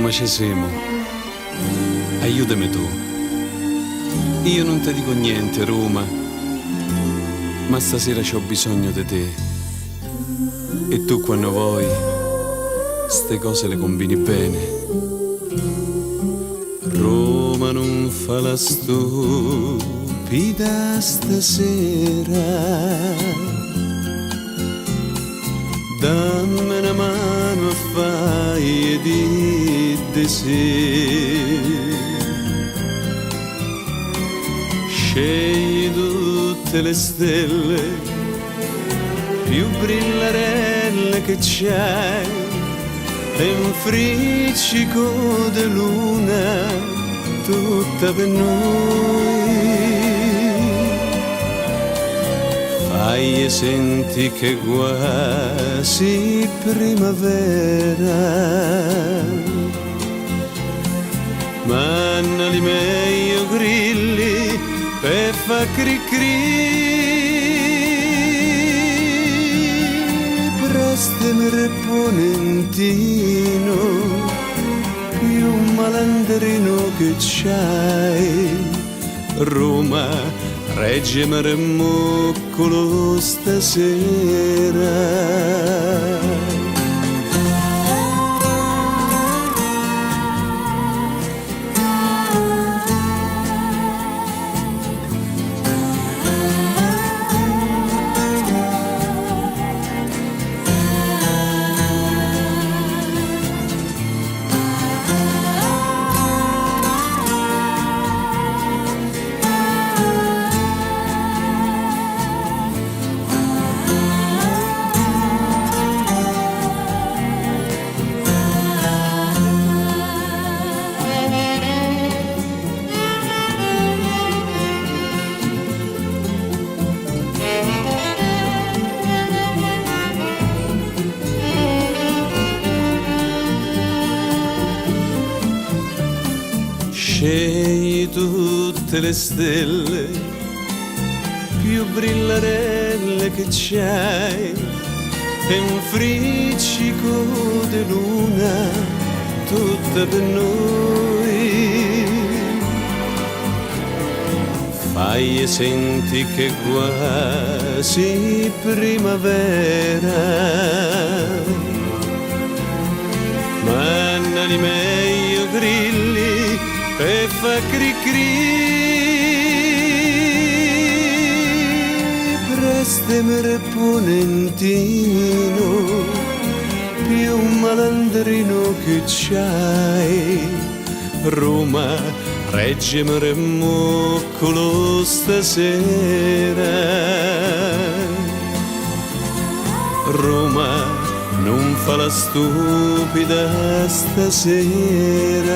ma ci siamo. Aiutami tu. Io non ti dico niente, Roma, ma stasera c'ho bisogno di te. E tu quando vuoi, ste cose le combini bene. Roma non fa la stupida stasera. Dammi una mano a fai di sì. Scegli tutte le stelle più brillarelle che c'hai e un friccico di luna tutta per noi. Fai e senti che quasi primavera, manna li meglio grilli per fa cri cri. Prestami reponentino più malandrino che c'hai. Roma, reggimi remuccolo stasera. Scegli tutte le stelle più brillarelle che c'hai e un friccico di luna tutta per noi. Fai e senti che quasi primavera, manna di meglio grilli e fa cri cri. Prestami reponentino più malandrino che c'hai. Roma, reggimi remuccolo stasera. Roma, non fa la stupida stasera.